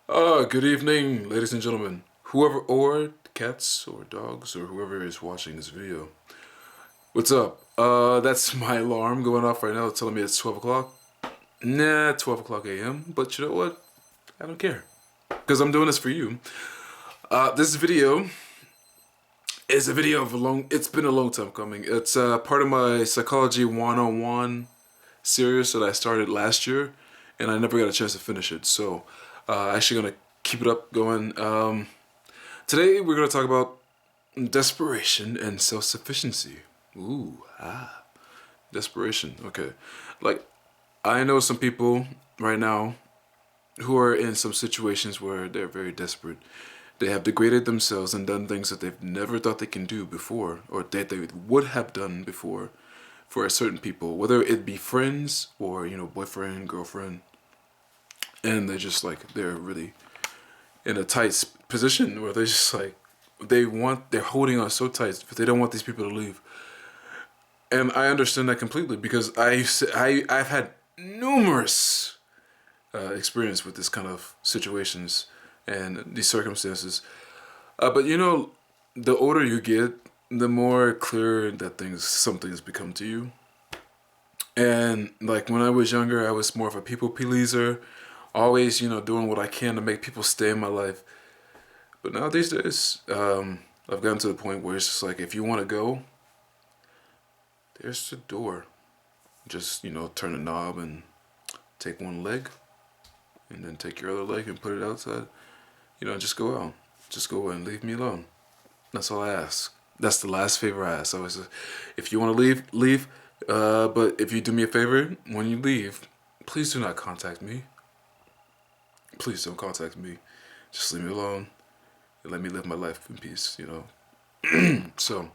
Good evening, ladies and gentlemen. Whoever, or cats, or dogs, or whoever is watching this video. What's up? That's my alarm going off right now telling me it's 12 o'clock. Nah, 12 o'clock a.m. But you know what? I don't care. Because I'm doing this for you. This video is a video of it's been a long time coming. It's part of my Psychology 101 series that I started last year, and I never got a chance to finish it. So, actually gonna keep it up going. Today we're gonna talk about desperation and self-sufficiency. Desperation. Okay, like I know some people right now who are in some situations where they're very desperate. They have degraded themselves and done things that they've never thought they can do before, or that they would have done before, for a certain people, whether it be friends or boyfriend, girlfriend, and they're really in a tight position where they're just like they're holding on so tight, but they don't want these people to leave. And I understand that completely because I've had numerous experience with this kind of situations and these circumstances. But the older you get, the more clear that some things become to you. And like when I was younger, I was more of a people pleaser, always doing what I can to make people stay in my life. But now these days, I've gotten to the point where it's just like, if you want to go, there's the door. Just turn the knob and take one leg, and then take your other leg and put it outside. Just go out. Just go and leave me alone. That's all I ask. That's the last favor I ask. I always say, if you want to leave, leave. But if you do me a favor, when you leave, please do not contact me. Please don't contact me. Just leave me alone and let me live my life in peace, So,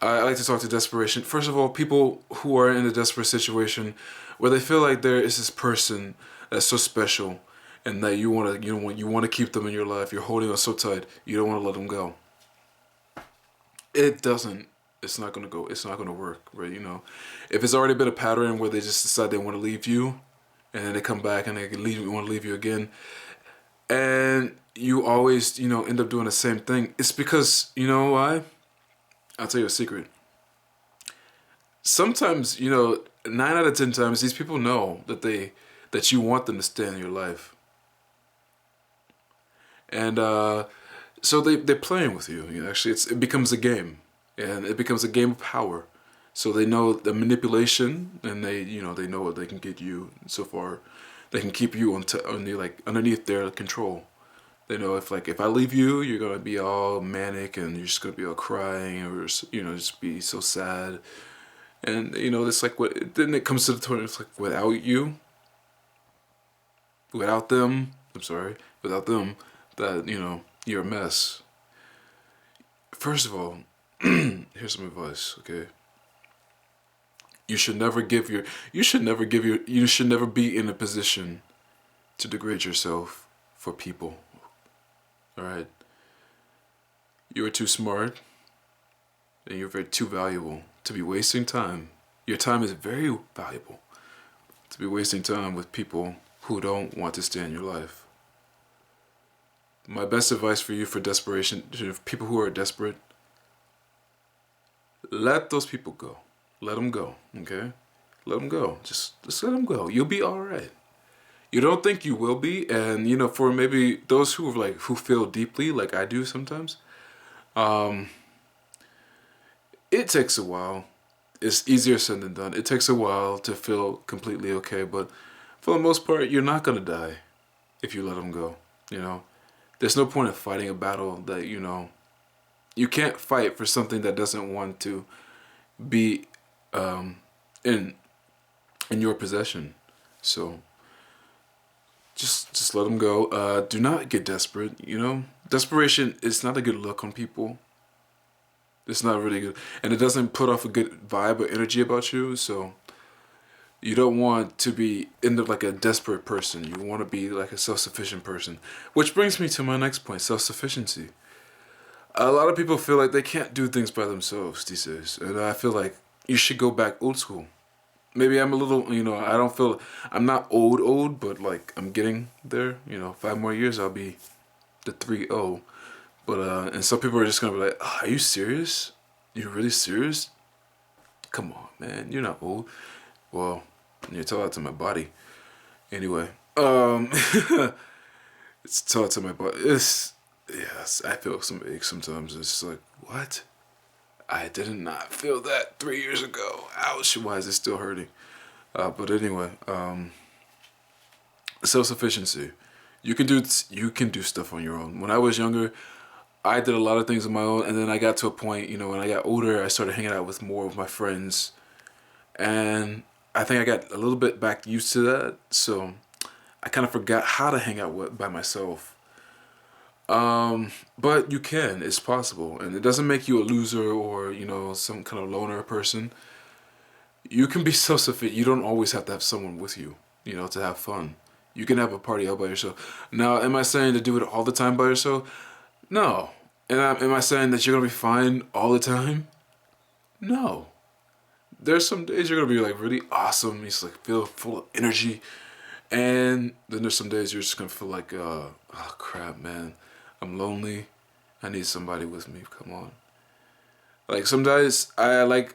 I like to talk to desperation. First of all, people who are in a desperate situation where they feel like there is this person that's so special and that you want to keep them in your life. You're holding on so tight. You don't want to let them go. It's not going to go. It's not going to work, right? If it's already been a pattern where they just decide they want to leave you, and then they come back and they want to leave you again, and you always, end up doing the same thing. It's because, you know why? I'll tell you a secret. Sometimes, 9 out of 10 times, these people know that you want them to stay in your life. And so they're playing with you. Actually, it becomes a game. And it becomes a game of power. So they know the manipulation, and they know what they can get you so far. They can keep you underneath their control. They know if I leave you, you're gonna be all manic and you're just gonna be all crying or just be so sad. And it's like then it comes to the point. It's like without them. I'm sorry, without them, that you're a mess. First of all, here's some advice. Okay. You should never be in a position to degrade yourself for people. All right. You are too smart and you're too valuable to be wasting time. Your time is very valuable to be wasting time with people who don't want to stay in your life. My best advice for you for desperation, people who are desperate, let those people go. Let them go, okay? Let them go. Just let them go. You'll be all right. You don't think you will be, and for maybe those who who feel deeply, like I do sometimes, it takes a while. It's easier said than done. It takes a while to feel completely okay, but for the most part, you're not gonna die if you let them go. There's no point in fighting a battle that you can't fight for something that doesn't want to be in your possession. So just let them go. Do not get desperate. Desperation is not a good look on people. It's not really good, and it doesn't put off a good vibe or energy about you. So you don't want to be like a desperate person. You want to be like a self-sufficient person. Which brings me to my next point: self-sufficiency. A lot of people feel like they can't do things by themselves these days, and I feel like you should go back old school. maybe I'm a little, I don't feel, I'm not old, but like I'm getting there. 5 more years, I'll be the 3-0. But, and some people are just gonna be like, oh, are you serious? You're really serious? Come on, man, you're not old. Well, you tell that to my body. Anyway, it's tell it to my body. Yes, I feel some aches sometimes. It's like, what? I did not feel that 3 years ago. Ouch, why is it still hurting? But anyway, self-sufficiency. You can do stuff on your own. When I was younger, I did a lot of things on my own, and then I got to a point, when I got older, I started hanging out with more of my friends, and I think I got a little bit back used to that, so I kind of forgot how to hang out by myself. But you can, it's possible, and it doesn't make you a loser or, some kind of loner person. You can be self-sufficient. You don't always have to have someone with you, to have fun. You can have a party all by yourself. Now, am I saying to do it all the time by yourself? No. And am I saying that you're going to be fine all the time? No. There's some days you're going to be like really awesome. You just like feel full of energy. And then there's some days you're just going to feel like, oh crap, man. I'm lonely. I need somebody with me. Come on. Like some days I like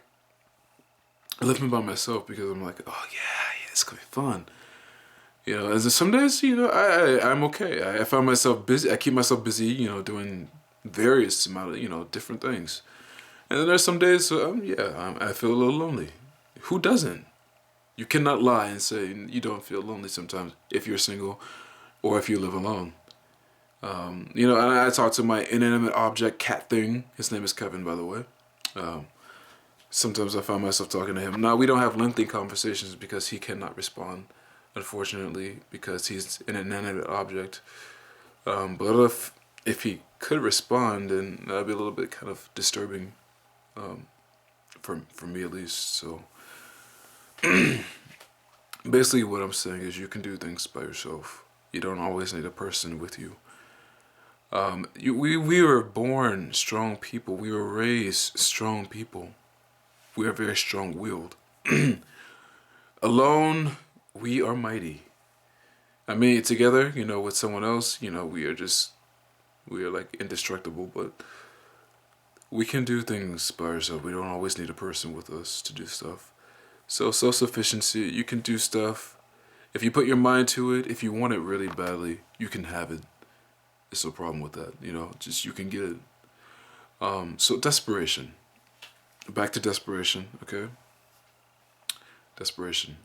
living by myself because I'm like, oh yeah, it's going to be fun. And then some days, I'm okay. I find myself busy. I keep myself busy, doing various amount of, different things. And then there's some days, I feel a little lonely. Who doesn't? You cannot lie and say you don't feel lonely sometimes if you're single or if you live alone. And I talk to my inanimate object cat thing. His name is Kevin, by the way. Sometimes I find myself talking to him. Now, we don't have lengthy conversations because he cannot respond, unfortunately, because he's an inanimate object. But if he could respond, then that'd be a little bit kind of disturbing, for me at least. So basically what I'm saying is you can do things by yourself. You don't always need a person with you. We were born strong people. We were raised strong people. We are very strong-willed. Alone, we are mighty. I mean, together, with someone else, we are like indestructible, but we can do things by ourselves. We don't always need a person with us to do stuff. So self-sufficiency, you can do stuff. If you put your mind to it, if you want it really badly, you can have it. There's no problem with that, just you can get it. So desperation. Back to desperation, okay? Desperation.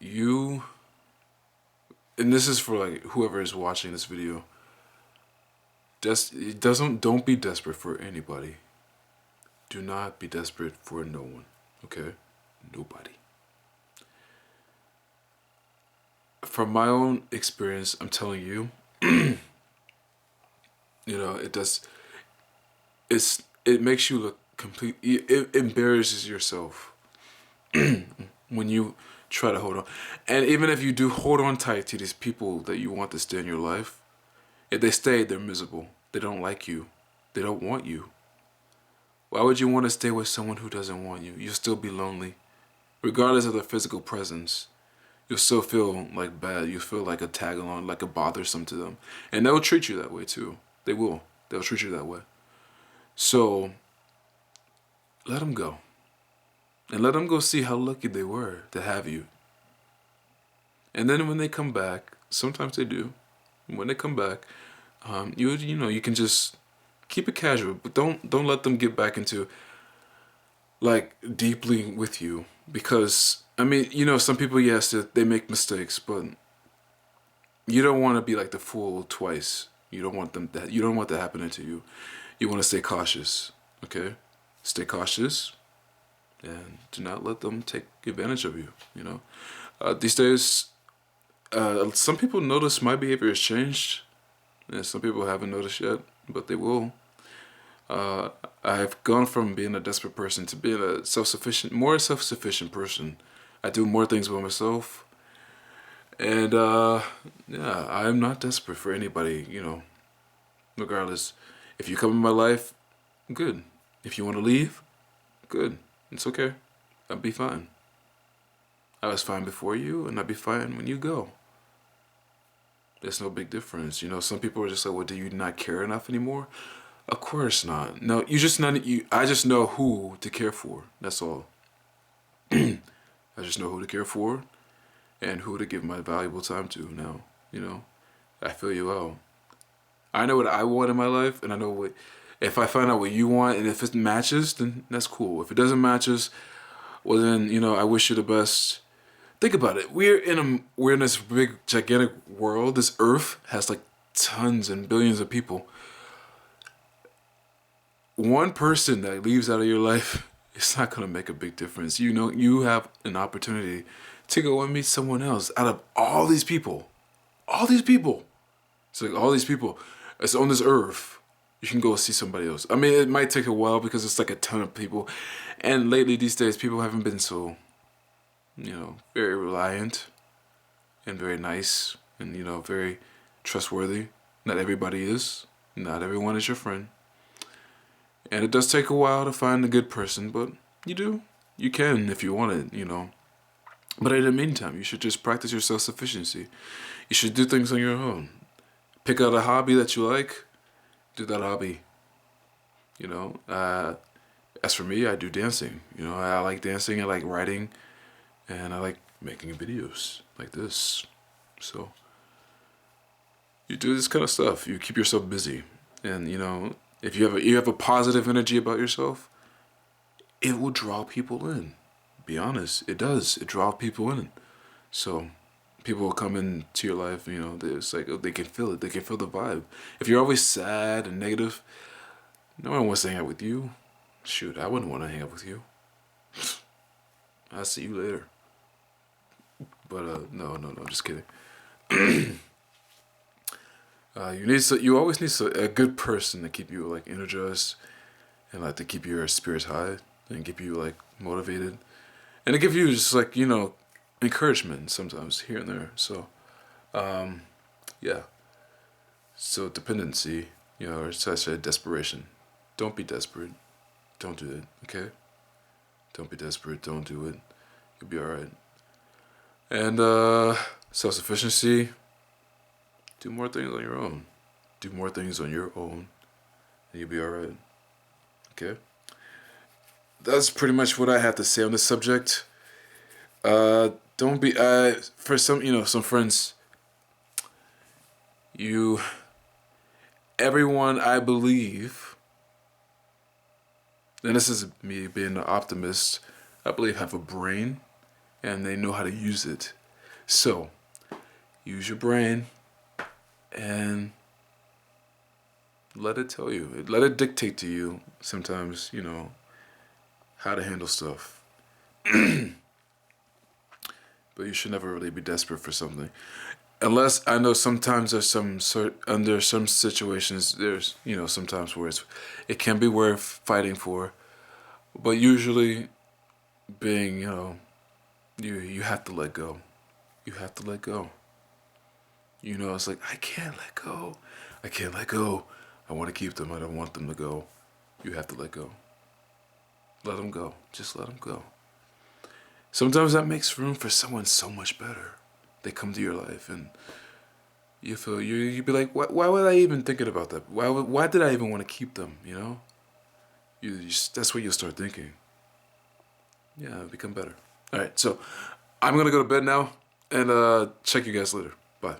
And this is for like whoever is watching this video. Don't be desperate for anybody. Do not be desperate for no one, okay? Nobody. From my own experience, I'm telling you, it makes you look it embarrasses yourself when you try to hold on. And even if you do hold on tight to these people that you want to stay in your life, if they stay, they're miserable. They don't like you. They don't want you. Why would you want to stay with someone who doesn't want you? You'll still be lonely. Regardless of their physical presence, you'll still feel like bad. You feel like a tag along, like a bothersome to them. And they'll treat you that way too. They will. They'll treat you that way. So, let them go. And let them go see how lucky they were to have you. And then when they come back, sometimes they do. When they come back, you can just keep it casual, but don't let them get back into like deeply with you, because I mean, some people, yes, they make mistakes, but you don't want to be like the fool twice. You don't want that happening to you. You want to stay cautious, okay? Stay cautious, and do not let them take advantage of you. These days, some people notice my behavior has changed. And some people haven't noticed yet, but they will. I've gone from being a desperate person to being a more self-sufficient person. I do more things by myself. And, I'm not desperate for anybody, regardless. If you come in my life, good. If you want to leave, good. It's okay. I'll be fine. I was fine before you, and I'll be fine when you go. There's no big difference. Some people are just like, well, do you not care enough anymore? Of course not. No, you just not you. I just know who to care for. That's all. I just know who to care for, and who to give my valuable time to now. I feel you out. I know what I want in my life, and I know what. If I find out what you want, and if it matches, then that's cool. If it doesn't matches, well then I wish you the best. Think about it. We're in this big gigantic world. This earth has like tons and billions of people. One person that leaves out of your life, it's not gonna make a big difference. You have an opportunity to go and meet someone else out of all these people. All these people. It's like all these people. It's on this earth. You can go see somebody else. I mean, it might take a while because it's like a ton of people. And lately these days people haven't been so very reliant and very nice and, very trustworthy. Not everybody is. Not everyone is your friend. And it does take a while to find a good person, but you do. You can if you want it, But in the meantime, you should just practice your self-sufficiency. You should do things on your own. Pick out a hobby that you like. Do that hobby. As for me, I do dancing. I like dancing. I like writing. And I like making videos like this. So you do this kind of stuff. You keep yourself busy. And, if you have a positive energy about yourself, it will draw people in. Be honest. It does. It draws people in. So people will come into your life, it's like they can feel it. They can feel the vibe. If you're always sad and negative, no one wants to hang out with you. Shoot, I wouldn't want to hang out with you. I'll see you later. But no, just kidding. You always need a good person to keep you like energized and like to keep your spirits high and keep you like motivated and to give you just like encouragement sometimes here and there. So yeah. So dependency, or such a desperation. Don't be desperate. Don't do it. Okay. Don't be desperate. Don't do it. You'll be alright. And self-sufficiency, do more things on your own. Do more things on your own, and you'll be alright. Okay? That's pretty much what I have to say on this subject. Don't be, for some friends, everyone, I believe, and this is me being an optimist, I believe have a brain. And they know how to use it. So, use your brain and let it tell you. Let it dictate to you sometimes, how to handle stuff. But you should never really be desperate for something. Unless, I know sometimes under some situations, there's, sometimes where it can be worth fighting for. But usually, being, you have to let go. You have to let go. It's like, I can't let go. I can't let go. I want to keep them. I don't want them to go. You have to let go. Let them go. Just let them go. Sometimes that makes room for someone so much better. They come to your life and you feel, you'd be like, why would I even thinking about that? Why did I even want to keep them, That's what you'll start thinking. Yeah, become better. All right, so I'm going to go to bed now and check you guys later. Bye.